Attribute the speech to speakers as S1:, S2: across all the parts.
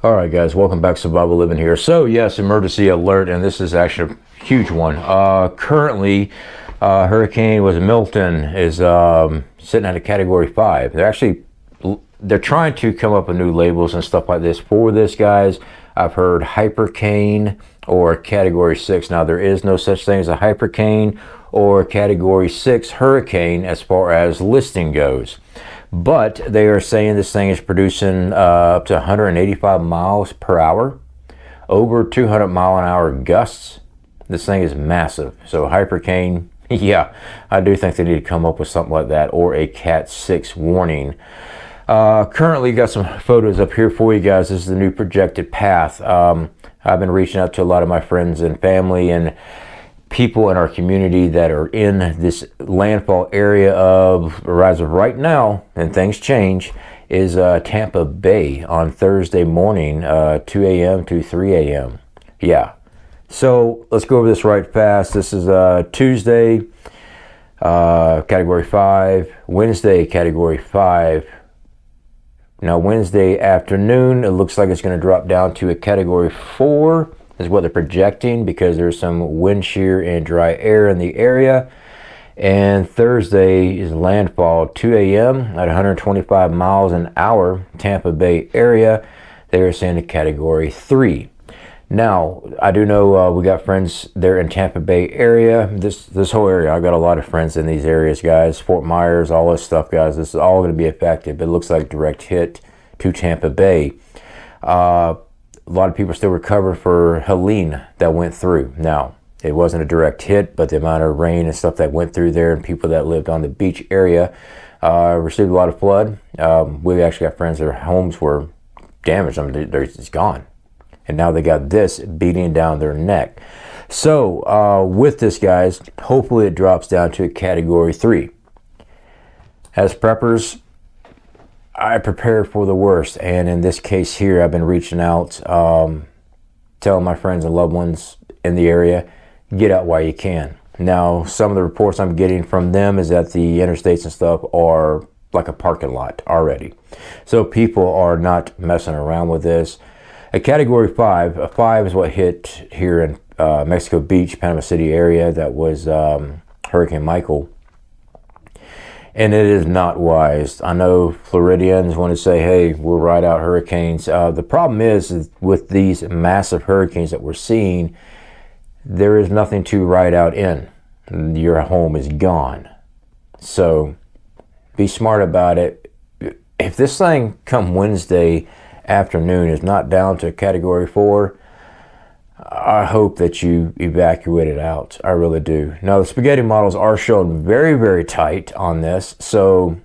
S1: Alright guys, welcome back to Survival Living here. So yes, emergency alert, and this is actually a huge one. Currently, Hurricane Milton is sitting at a Category 5. They're trying to come up with new labels and stuff like this for this, guys. I've heard Hypercane or Category 6. Now, there is no such thing as a Hypercane or Category 6 hurricane as far as listing goes. But they are saying this thing is producing up to 185 miles per hour, over 200 mile an hour gusts. This thing is massive. So Hypercane, yeah, I do think they need to come up with something like that, or a Cat 6 warning. Currently got some photos up here for you guys. This is the new projected path. I've been reaching out to a lot of my friends and family and people in our community that are in this landfall area of, as of right now, and things change, is Tampa Bay on Thursday morning, 2 a.m. to 3 a.m. Yeah. So let's go over this right fast. This is Tuesday, Category 5, Wednesday, Category 5. Now, Wednesday afternoon, it looks like it's going to drop down to a Category 4. Is what they're projecting, because there's some wind shear and dry air in the area. And Thursday is landfall 2 a.m. at 125 miles an hour, Tampa Bay area. They are saying a Category 3. Now, I do know we got friends there in Tampa Bay area. This whole area, I got a lot of friends in these areas, guys. Fort Myers, all this stuff, guys. This is all going to be affected. But it looks like direct hit to Tampa Bay. A lot of people still recover for Helene that went through. Now, it wasn't a direct hit, but the amount of rain and stuff that went through there, and people that lived on the beach area received a lot of flood. We actually got friends, their homes were damaged. I mean, it's gone. And now they got this beating down their neck. So with this, guys, hopefully it drops down to a Category 3. As preppers, I prepare for the worst, and in this case here, I've been reaching out, telling my friends and loved ones in the area, get out while you can. Now, some of the reports I'm getting from them is that the interstates and stuff are like a parking lot already. So people are not messing around with this. A Category 5, a 5 is what hit here in Mexico Beach, Panama City area. That was Hurricane Michael. And it is not wise. I know Floridians want to say, hey, we'll ride out hurricanes. The problem is with these massive hurricanes that we're seeing, there is nothing to ride out in. Your home is gone. So be smart about it. If this thing come Wednesday afternoon is not down to Category 4, I hope that you evacuate it out. I really do. Now, the spaghetti models are shown very, very tight on this, so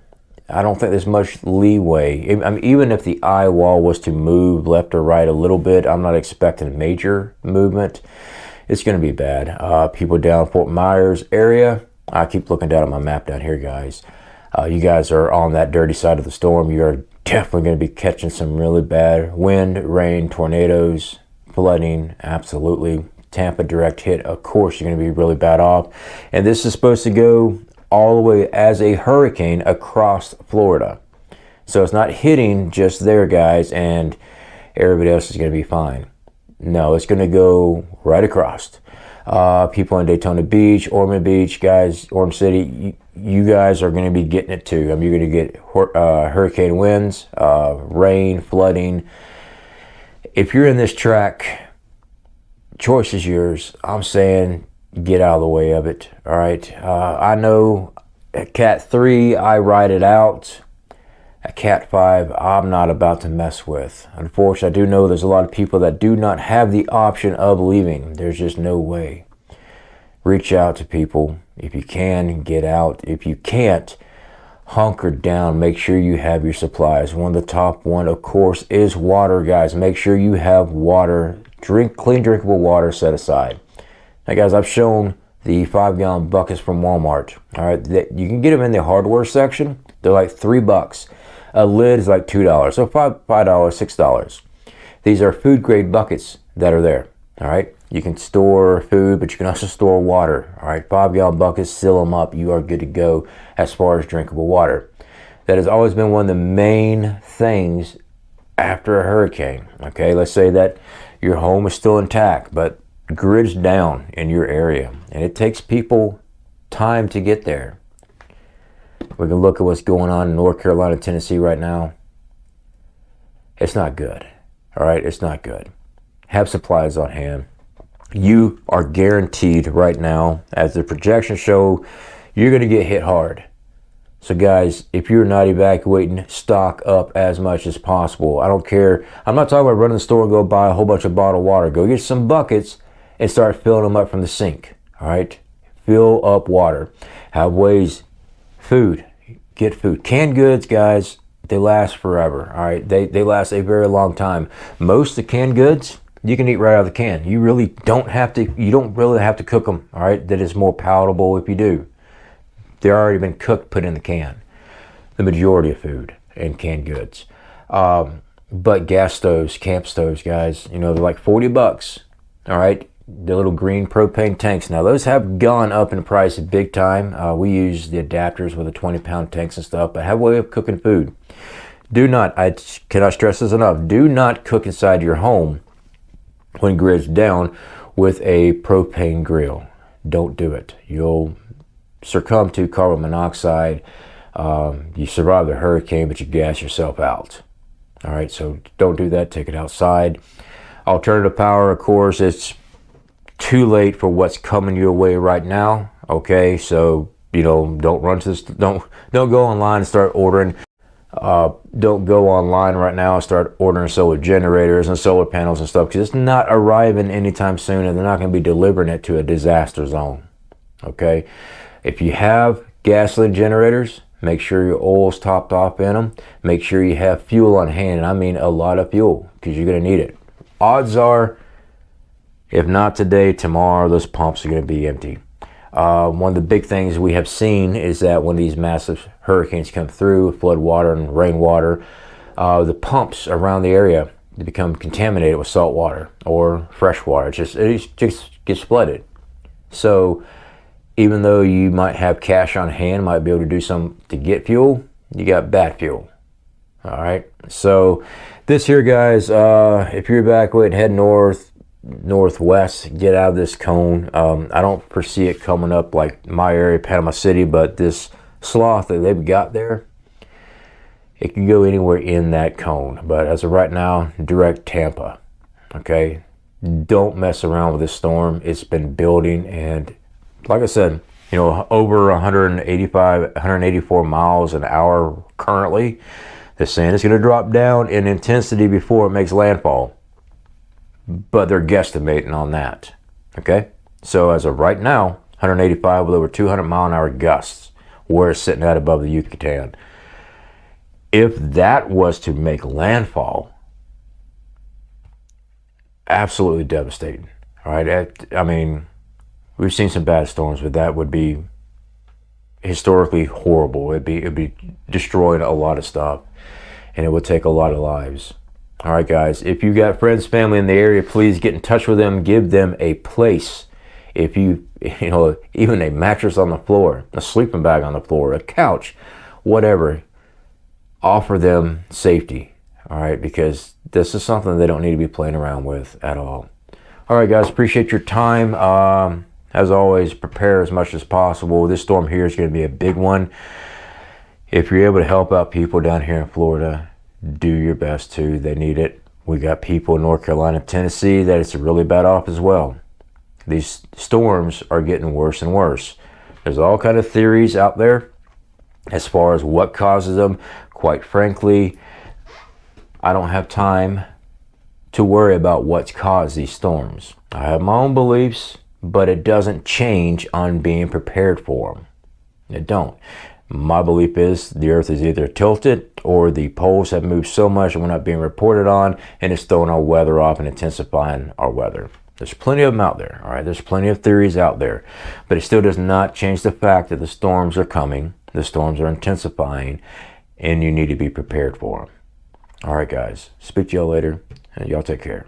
S1: I don't think there's much leeway. I mean, even if the eye wall was to move left or right a little bit, I'm not expecting major movement. It's going to be bad. People down Fort Myers area, I keep looking down at my map down here, guys. You guys are on that dirty side of the storm. You're definitely going to be catching some really bad wind, rain, tornadoes, flooding. Absolutely. Tampa direct hit, of course you're going to be really bad off. And this is supposed to go all the way as a hurricane across Florida. So it's not hitting just there, guys, and everybody else is going to be fine. No, it's going to go right across. People in Daytona Beach, Ormond Beach, guys, Ormond City, you guys are going to be getting it too. I mean, you're going to get hurricane winds, rain, flooding. If you're in this track, choice is yours. I'm saying get out of the way of it. All right. I know at Cat 3, I ride it out. At Cat 5, I'm not about to mess with. Unfortunately, I do know there's a lot of people that do not have the option of leaving. There's just no way. Reach out to people. If you can, get out. If you can't, hunker down. Make sure you have your supplies. One of the top one, of course, is water, guys. Make sure you have water, clean drinkable water set aside. Now, guys, I've shown the 5-gallon buckets from Walmart. All right, you can get them in the hardware section. They're like $3. A lid is like $2, so $5, $6. These are food grade buckets that are there. All right, you can store food, but you can also store water. All right, 5-gallon buckets, seal them up. You are good to go as far as drinkable water. That has always been one of the main things after a hurricane. Okay, let's say that your home is still intact, but grid's down in your area, and it takes people time to get there. We can look at what's going on in North Carolina, Tennessee right now. It's not good. All right, it's not good. Have supplies on hand. You are guaranteed right now, as the projections show, you're going to get hit hard. So guys, if you're not evacuating, stock up as much as possible. I don't care. I'm not talking about running to the store and go buy a whole bunch of bottled water. Go get some buckets and start filling them up from the sink. All right, fill up water. Have ways. Food. Get food. Canned goods, guys, they last forever. All right, they last a very long time. Most of the canned goods you can eat right out of the can. You really don't have to. You don't really have to cook them. All right, that is more palatable if you do. They're already been cooked, put in the can. The majority of food and canned goods. But gas stoves, camp stoves, guys, you know, they're like 40 bucks. All right, the little green propane tanks. Now those have gone up in price big time. We use the adapters with the 20-pound tanks and stuff, but have a way of cooking food. Do not, I cannot stress this enough, do not cook inside your home when grid's down with a propane grill. Don't do it. You'll succumb to carbon monoxide. You survive the hurricane, but you gas yourself out. All right, so don't do that. Take it outside. Alternative power, of course, it's too late for what's coming your way right now. Okay, so you know, don't run to this. Don't go online and start ordering. Don't go online right now and start ordering solar generators and solar panels and stuff, because it's not arriving anytime soon, and they're not going to be delivering it to a disaster zone. Okay. If you have gasoline generators, make sure your oil's topped off in them. Make sure you have fuel on hand, and I mean a lot of fuel, because you're going to need it. Odds are, if not today, tomorrow, those pumps are going to be empty. One of the big things we have seen is that when these massive hurricanes come through, flood water and rainwater, the pumps around the area, they become contaminated with salt water or fresh water. It just gets flooded. So even though you might have cash on hand, might be able to do some to get fuel, you got bad fuel. All right, so this here, guys, if you're evacuating, head northwest, get out of this cone. I don't foresee it coming up like my area, Panama City, but this slough that they've got there, it can go anywhere in that cone. But as of right now, direct Tampa. Okay, don't mess around with this storm. It's been building, and like I said, you know, over 184 miles an hour currently. They're saying it's going to drop down in intensity before it makes landfall, but they're guesstimating on that. Okay, so as of right now, 185 with over 200 mile an hour gusts, where it's sitting at above the Yucatan. If that was to make landfall, absolutely devastating. All right, I mean, we've seen some bad storms, but that would be historically horrible. It'd be destroying a lot of stuff, and it would take a lot of lives. All right, guys, if you got friends, family in the area, please get in touch with them. Give them a place. If you know, even a mattress on the floor, a sleeping bag on the floor, a couch, whatever, offer them safety. All right, because this is something they don't need to be playing around with at all. All right, guys, appreciate your time. As always, prepare as much as possible. This storm here is going to be a big one. If you're able to help out people down here in Florida, do your best to. They need it. We got people in North Carolina, Tennessee that it's really bad off as well. These storms are getting worse and worse. There's all kind of theories out there as far as what causes them. Quite frankly, I don't have time to worry about what's caused these storms. I have my own beliefs, but it doesn't change on being prepared for them. It don't. My belief is the earth is either tilted or the poles have moved so much that we're not being reported on, and it's throwing our weather off and intensifying our weather. There's plenty of them out there, all right? There's plenty of theories out there, but it still does not change the fact that the storms are coming, the storms are intensifying, and you need to be prepared for them. All right, guys, speak to y'all later, and y'all take care.